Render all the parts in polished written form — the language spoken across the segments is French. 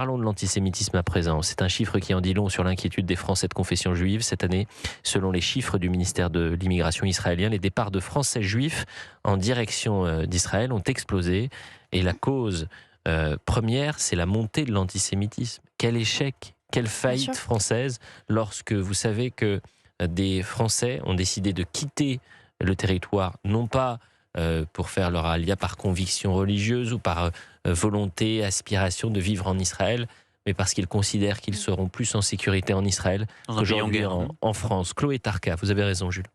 Parlons de l'antisémitisme à présent. C'est un chiffre qui en dit long sur l'inquiétude des Français de confession juive. Cette année, selon les chiffres du ministère de l'immigration israélien, les départs de Français juifs en direction d'Israël ont explosé. Et la cause première, c'est la montée de l'antisémitisme. Quel échec, quelle Bien faillite sûr. française lorsque vous savez que des Français ont décidé de quitter le territoire, non pas pour faire leur alia par conviction religieuse ou par volonté, aspiration de vivre en Israël, mais parce qu'ils considèrent qu'ils seront plus en sécurité en Israël Dans un pays en qu'aujourd'hui guerre. en France. Chloé Tarka, vous avez raison, Jules.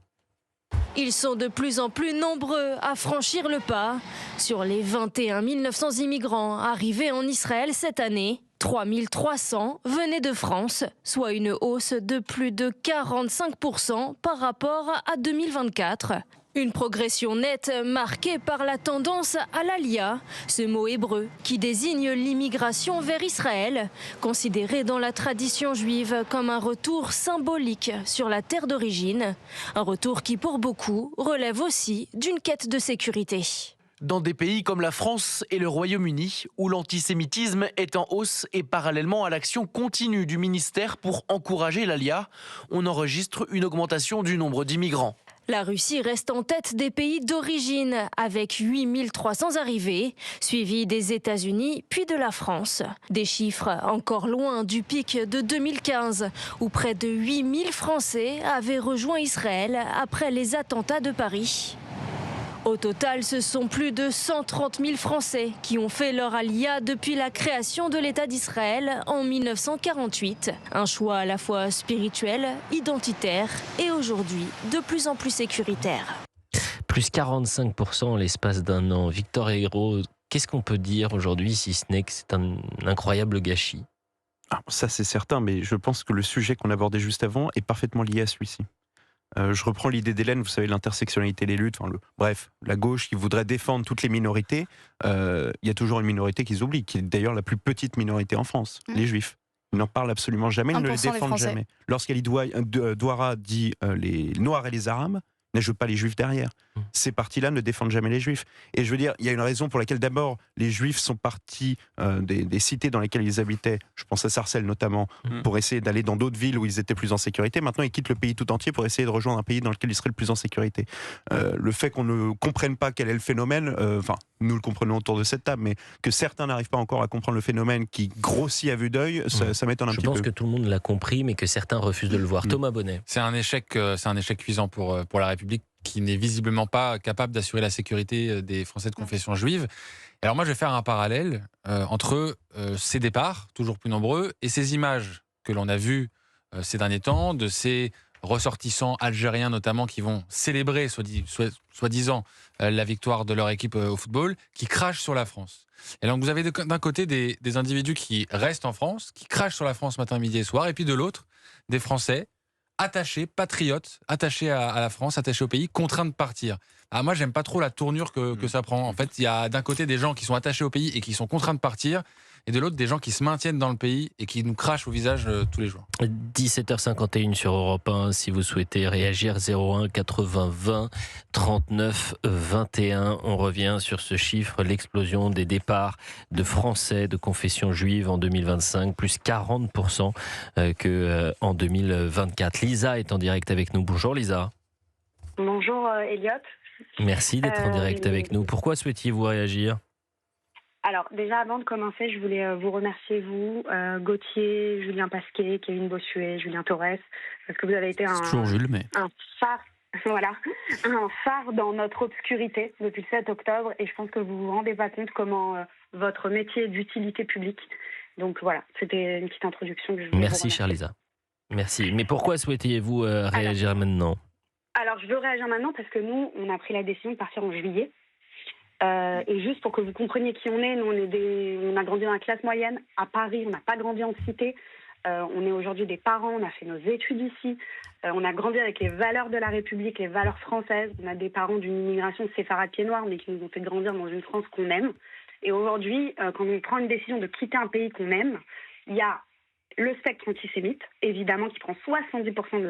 Ils sont de plus en plus nombreux à franchir le pas. Sur les 21 900 immigrants arrivés en Israël cette année, 3 300 venaient de France, soit une hausse de plus de 45% par rapport à 2024. Une progression nette marquée par la tendance à l'alia, ce mot hébreu qui désigne l'immigration vers Israël, considéré dans la tradition juive comme un retour symbolique sur la terre d'origine, un retour qui pour beaucoup relève aussi d'une quête de sécurité. Dans des pays comme la France et le Royaume-Uni, où l'antisémitisme est en hausse et parallèlement à l'action continue du ministère pour encourager l'alia, on enregistre une augmentation du nombre d'immigrants. La Russie reste en tête des pays d'origine avec 8 300 arrivées, suivis des États-Unis puis de la France. Des chiffres encore loin du pic de 2015 où près de 8 000 Français avaient rejoint Israël après les attentats de Paris. Au total, ce sont plus de 130 000 Français qui ont fait leur alia depuis la création de l'État d'Israël en 1948. Un choix à la fois spirituel, identitaire et aujourd'hui de plus en plus sécuritaire. Plus 45% en l'espace d'un an. Victor Hérault, qu'est-ce qu'on peut dire aujourd'hui si ce n'est que c'est un incroyable gâchis? Ça c'est certain, mais je pense que le sujet qu'on abordait juste avant est parfaitement lié à celui-ci. Je reprends l'idée d'Hélène, vous savez, l'intersectionnalité des luttes, bref, la gauche qui voudrait défendre toutes les minorités, il y a toujours une minorité qu'ils oublient, qui est d'ailleurs la plus petite minorité en France, les Juifs. Ils n'en parlent absolument jamais, ils ne les 1% des défendent Français. jamais. Lorsqu'Ali Douara dit les Noirs et les Arabes, n'ajoute pas les Juifs derrière. Ces partis-là ne défendent jamais les Juifs. Et je veux dire, il y a une raison pour laquelle d'abord les Juifs sont partis des cités dans lesquelles ils habitaient, je pense à Sarcelles notamment, pour essayer d'aller dans d'autres villes où ils étaient plus en sécurité. Maintenant, ils quittent le pays tout entier pour essayer de rejoindre un pays dans lequel ils seraient le plus en sécurité. Le fait qu'on ne comprenne pas quel est le phénomène, nous le comprenons autour de cette table, mais que certains n'arrivent pas encore à comprendre le phénomène qui grossit à vue d'œil, ça m'étonne un petit peu. Je pense que tout le monde l'a compris, mais que certains refusent de le voir. Thomas Bonnet. C'est un échec cuisant pour la République qui n'est visiblement pas capable d'assurer la sécurité des Français de confession juive. Alors moi, je vais faire un parallèle entre ces départs, toujours plus nombreux, et ces images que l'on a vues ces derniers temps, de ces ressortissants algériens notamment qui vont célébrer, soi-disant, la victoire de leur équipe au football, qui crachent sur la France. Et donc vous avez d'un côté des individus qui restent en France, qui crachent sur la France matin, midi et soir, et puis de l'autre, des Français attachés, patriotes, attachés à la France, attachés au pays, contraints de partir. Moi, j'aime pas trop la tournure que ça prend. En fait, il y a d'un côté des gens qui sont attachés au pays et qui sont contraints de partir, et de l'autre des gens qui se maintiennent dans le pays et qui nous crachent au visage tous les jours. 17h51 sur Europe 1, si vous souhaitez réagir, 01 80 20 39 21. On revient sur ce chiffre, l'explosion des départs de Français de confession juive en 2025, plus 40% qu'en 2024. Lisa est en direct avec nous. Bonjour Lisa. Bonjour Elliot. Merci d'être en direct avec nous. Pourquoi souhaitiez-vous réagir ? Alors déjà avant de commencer, je voulais vous remercier vous, Gauthier, Julien Pasquet, Kevin Bossuet, Julien Torres, parce que vous avez été C'est toujours Jules, mais... un phare, voilà, un phare dans notre obscurité depuis le 7 octobre, et je pense que vous vous rendez pas compte comment votre métier est d'utilité publique. Donc voilà, c'était une petite introduction que je voulais Merci vous chère remercier. Lisa. Merci. Mais pourquoi souhaitiez-vous réagir maintenant ? Alors je veux réagir maintenant parce que nous, on a pris la décision de partir en juillet. Et juste pour que vous compreniez qui on est, nous on a grandi dans la classe moyenne à Paris, on n'a pas grandi en cité. On est aujourd'hui des parents, on a fait nos études ici, on a grandi avec les valeurs de la République, les valeurs françaises. On a des parents d'une immigration séfarade pieds noirs, mais qui nous ont fait grandir dans une France qu'on aime. Et aujourd'hui, quand on prend une décision de quitter un pays qu'on aime, il y a le spectre antisémite, évidemment, qui prend 70%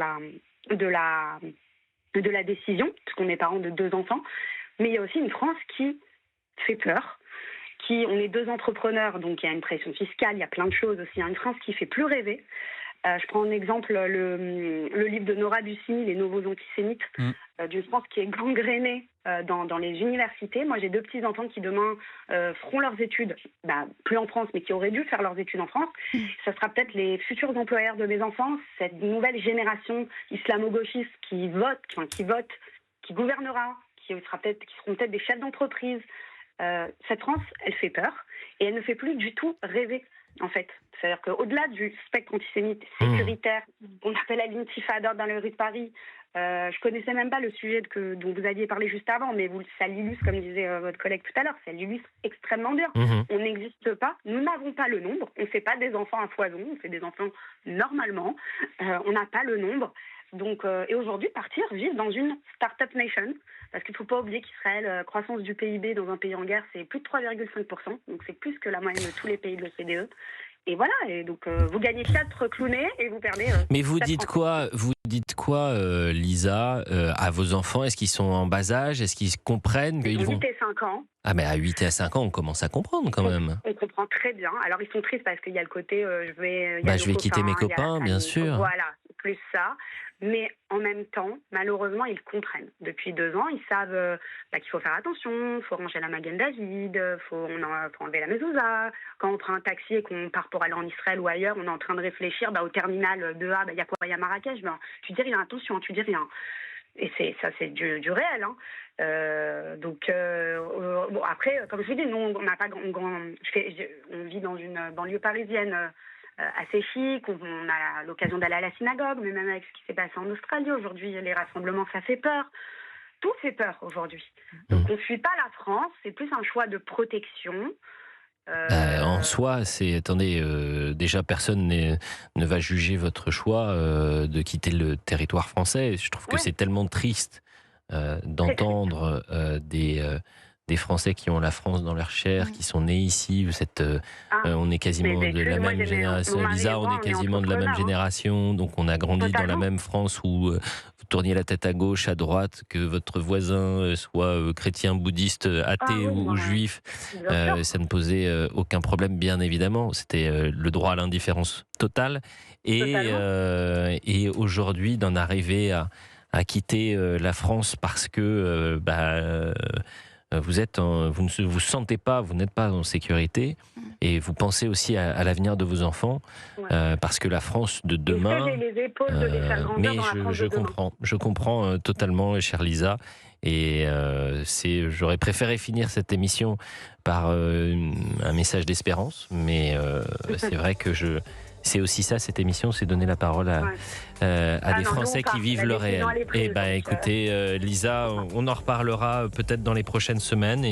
de la décision, puisqu'on est parents de 2 enfants. Mais il y a aussi une France qui fait peur, on est 2 entrepreneurs, donc il y a une pression fiscale, il y a plein de choses aussi. Une France qui fait plus rêver. Je prends en exemple le livre de Nora Bussini, Les nouveaux antisémites, d'une France qui est gangrénée dans les universités. Moi, j'ai 2 petits-enfants qui demain feront leurs études, plus en France, mais qui auraient dû faire leurs études en France. Ça sera peut-être les futurs employeurs de mes enfants, cette nouvelle génération islamo-gauchiste qui gouvernera, qui seront peut-être des chefs d'entreprise. Cette France, elle fait peur et elle ne fait plus du tout rêver, en fait. C'est-à-dire qu'au-delà du spectre antisémite sécuritaire, qu'on appelle à l'intifada dans les rues de Paris, je connaissais même pas le sujet dont vous aviez parlé juste avant, mais ça l'illustre, comme disait votre collègue tout à l'heure, ça l'illustre extrêmement bien. On n'existe pas, nous n'avons pas le nombre, on ne fait pas des enfants à foison, on fait des enfants normalement, on n'a pas le nombre. Donc, et aujourd'hui, vivre dans une start-up nation, parce qu'il ne faut pas oublier qu'Israël, croissance du PIB dans un pays en guerre, c'est plus de 3,5%, donc c'est plus que la moyenne de tous les pays de l'OCDE. Et voilà, et donc vous gagnez 4 clownés et vous perdez. Mais vous dites quoi, Lisa, à vos enfants? Est-ce qu'ils sont en bas âge? Est-ce qu'ils comprennent qu'ils vont... 8 et 5 ans. Ah, mais à 8 et à 5 ans, on commence à comprendre quand même. On comprend très bien. Alors, ils sont tristes parce qu'il y a le côté je vais quitter mes copains, bien sûr. Voilà, plus ça. Mais en même temps, malheureusement, ils comprennent. Depuis 2 ans, ils savent qu'il faut faire attention, il faut ranger la Magen David, faut enlever la mezouza. Quand on prend un taxi et qu'on part pour aller en Israël ou ailleurs, on est en train de réfléchir au terminal 2A, il y a quoi? Il y a Marrakech. Tu dis rien, attention, tu dis rien. Et c'est du réel. Bon, après, comme je vous dis, nous, on n'a pas on vit dans une banlieue parisienne assez chic, on a l'occasion d'aller à la synagogue, mais même avec ce qui s'est passé en Australie aujourd'hui, les rassemblements, ça fait peur. Tout fait peur aujourd'hui. Donc on ne fuit pas la France, c'est plus un choix de protection. En soi, déjà personne ne va juger votre choix de quitter le territoire français. Je trouve que c'est tellement triste d'entendre des Français qui ont la France dans leur chair, qui sont nés ici. On est quasiment de la même génération. Lisa, on est quasiment de la même génération. Donc on a grandi dans la même France où vous tourniez la tête à gauche, à droite, que votre voisin soit chrétien, bouddhiste, athée ou juif. Ça ne posait aucun problème, bien évidemment. C'était le droit à l'indifférence totale. Et aujourd'hui, d'en arriver à quitter la France parce que... vous ne vous sentez pas, vous n'êtes pas en sécurité et vous pensez aussi à l'avenir de vos enfants parce que la France de demain. Mais je comprends totalement, chère Lisa, et j'aurais préféré finir cette émission par un message d'espérance, mais c'est vrai que c'est aussi ça, cette émission, c'est donner la parole à des Français qui vivent le réel. Écoutez, Lisa, on en reparlera peut-être dans les prochaines semaines.